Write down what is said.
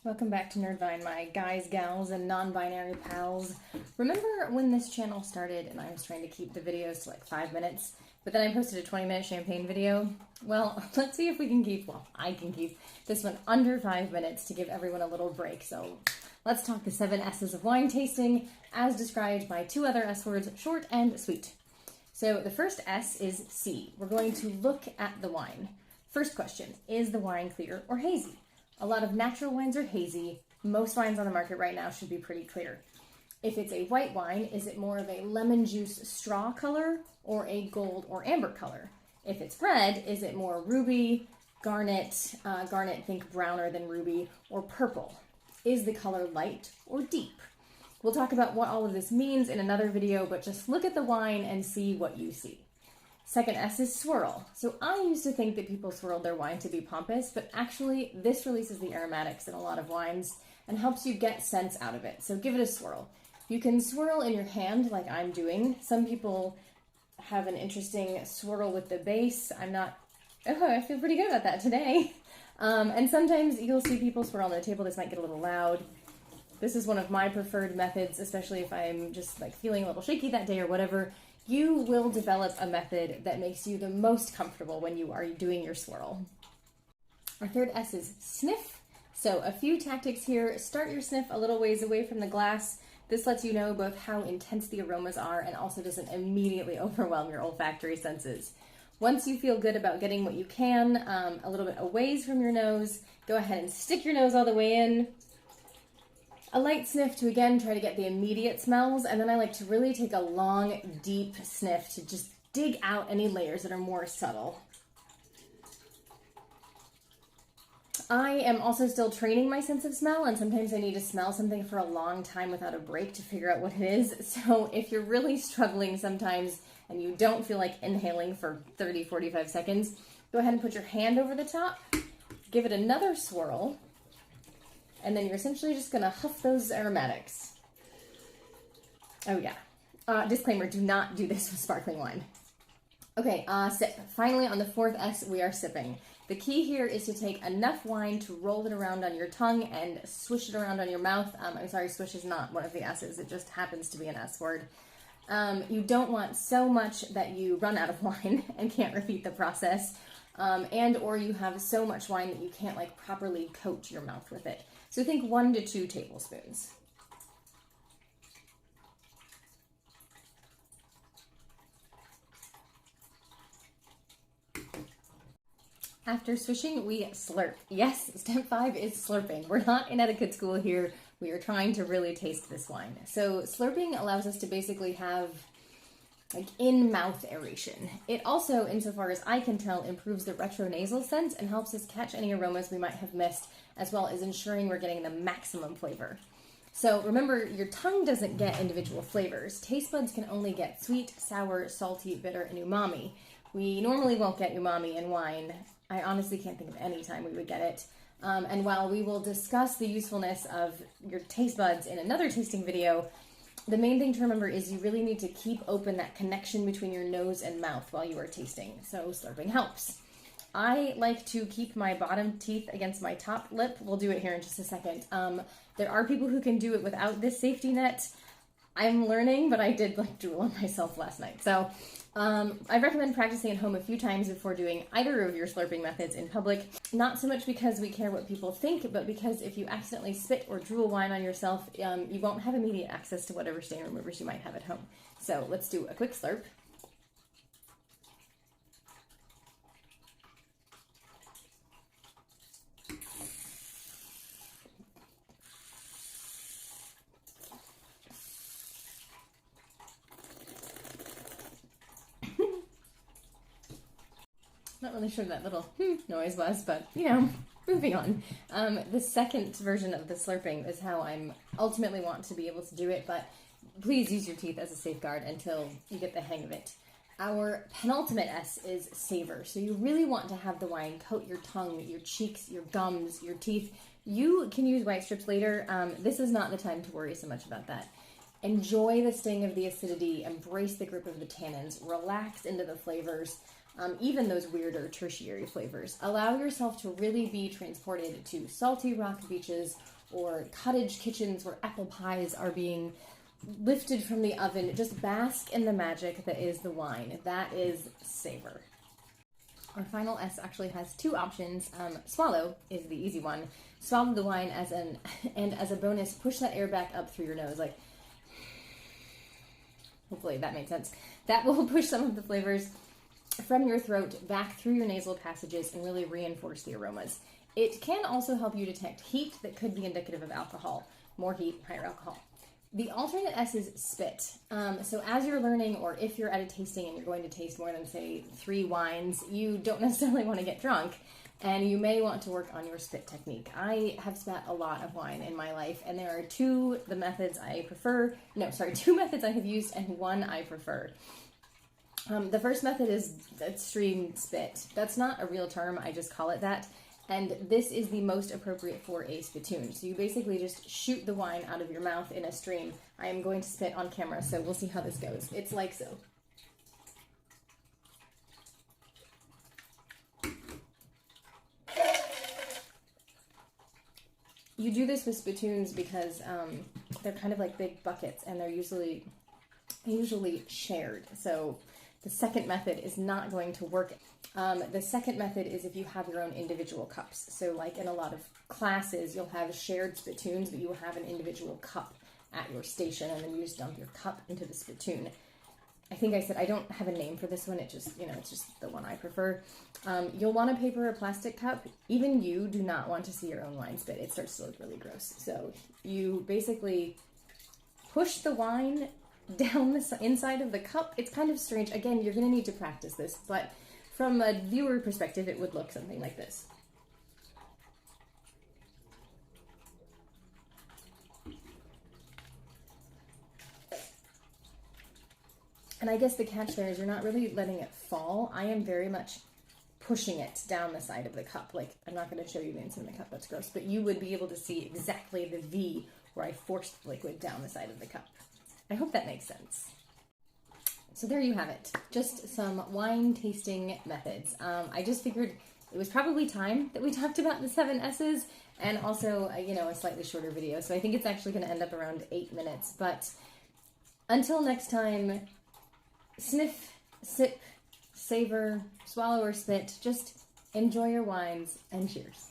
Welcome back to NerdVine, my guys, gals, and non-binary pals. Remember when this channel started and I was trying to keep the videos to like 5 minutes, but then I posted a 20-minute champagne video? Well, let's see if we can keep, I can keep this one under 5 minutes to give everyone a little break. So let's talk the 7 S's of wine tasting as described by 2 other S words, short and sweet. So the first S is C. We're going to look at the wine. First question, is the wine clear or hazy? A lot of natural wines are hazy. Most wines on the market right now should be pretty clear. If it's a white wine, is it more of a lemon juice straw color or a gold or amber color? If it's red, is it more ruby, garnet, think browner than ruby, or purple? Is the color light or deep? We'll talk about what all of this means in another video, but just look at the wine and see what you see. Second S is swirl. So I used to think that people swirled their wine to be pompous, but actually this releases the aromatics in a lot of wines and helps you get scents out of it. So give it a swirl. You can swirl in your hand like I'm doing. Some people have an interesting swirl with the base. I feel pretty good about that today. And sometimes you'll see people swirl on the table. This might get a little loud. This is one of my preferred methods, especially if I'm just like feeling a little shaky that day or whatever. You will develop a method that makes you the most comfortable when you are doing your swirl. Our third S is sniff. So a few tactics here. Start your sniff a little ways away from the glass. This lets you know both how intense the aromas are and also doesn't immediately overwhelm your olfactory senses. Once you feel good about getting what you can, a little bit away from your nose, go ahead and stick your nose all the way in. A light sniff to, again, try to get the immediate smells, and then I like to really take a long, deep sniff to just dig out any layers that are more subtle. I am also still training my sense of smell, and sometimes I need to smell something for a long time without a break to figure out what it is. So if you're really struggling sometimes and you don't feel like inhaling for 30, 45 seconds, go ahead and put your hand over the top, give it another swirl, and then you're essentially just gonna huff those aromatics. Oh yeah. Disclaimer, do not do this with sparkling wine. Okay, sip. Finally, on the fourth S, we are sipping. The key here is to take enough wine to roll it around on your tongue and swish it around on your mouth. I'm sorry, swish is not one of the S's. It just happens to be an S word. You don't want so much that you run out of wine and can't repeat the process, and or you have so much wine that you can't like properly coat your mouth with it. So think 1 to 2 tablespoons. After swishing, we slurp. Yes, step 5 is slurping. We're not in etiquette school here. We are trying to really taste this wine. So slurping allows us to basically have like in-mouth aeration. It also, insofar as I can tell, improves the retronasal sense and helps us catch any aromas we might have missed, as well as ensuring we're getting the maximum flavor. So remember, your tongue doesn't get individual flavors. Taste buds can only get sweet, sour, salty, bitter, and umami. We normally won't get umami in wine. I honestly can't think of any time we would get it. And while we will discuss the usefulness of your taste buds in another tasting video, the main thing to remember is you really need to keep open that connection between your nose and mouth while you are tasting. So slurping helps. I like to keep my bottom teeth against my top lip. We'll do it here in just a second. There are people who can do it without this safety net. I'm learning, but I did like drool on myself last night. So I recommend practicing at home a few times before doing either of your slurping methods in public. Not so much because we care what people think, but because if you accidentally spit or drool wine on yourself, you won't have immediate access to whatever stain removers you might have at home. So let's do a quick slurp. Not really sure that little noise was, but you know, moving on. The second version of the slurping is how I'm ultimately want to be able to do it, but please use your teeth as a safeguard until you get the hang of it. Our penultimate S is savor. So you really want to have the wine coat your tongue, your cheeks, your gums, your teeth. You can use white strips later. This is not the time to worry so much about that. Enjoy the sting of the acidity, embrace the grip of the tannins, relax into the flavors. even those weirder tertiary flavors. Allow yourself to really be transported to salty rock beaches or cottage kitchens where apple pies are being lifted from the oven. Just bask in the magic that is the wine. That is Savor. Our final S actually has two options. Swallow is the easy one. Swallow the wine and as a bonus, push that air back up through your nose. Like, hopefully that made sense. That will push some of the flavors from your throat back through your nasal passages and really reinforce the aromas. It can also help you detect heat that could be indicative of alcohol. More heat, higher alcohol. The alternate S is spit. So as you're learning, or if you're at a tasting and you're going to taste more than, say, 3 wines, you don't necessarily want to get drunk, and you may want to work on your spit technique. I have spat a lot of wine in my life, and there are two methods I have used and one I prefer. The first method is extreme spit. That's not a real term, I just call it that. And this is the most appropriate for a spittoon. So you basically just shoot the wine out of your mouth in a stream. I am going to spit on camera, so we'll see how this goes. It's like so. You do this with spittoons because they're kind of like big buckets, and they're usually shared. So the second method is not going to work. The second method is if you have your own individual cups. So like in a lot of classes, you'll have shared spittoons, but you will have an individual cup at your station, and then you just dump your cup into the spittoon. I think I said I don't have a name for this one. It just, it's just the one I prefer. You'll want a paper or plastic cup. Even you do not want to see your own wine spit. It starts to look really gross. So you basically push the wine down the inside of the cup. It's kind of strange. Again, you're going to need to practice this, but from a viewer perspective, it would look something like this. And I guess the catch there is you're not really letting it fall. I am very much pushing it down the side of the cup. Like, I'm not going to show you the inside of the cup, that's gross, but you would be able to see exactly the V where I forced the liquid down the side of the cup. I hope that makes sense. So there you have it. Just some wine tasting methods. I just figured it was probably time that we talked about the 7 S's, and also, a slightly shorter video. So I think it's actually going to end up around 8 minutes. But until next time, sniff, sip, savor, swallow, or spit. Just enjoy your wines, and cheers.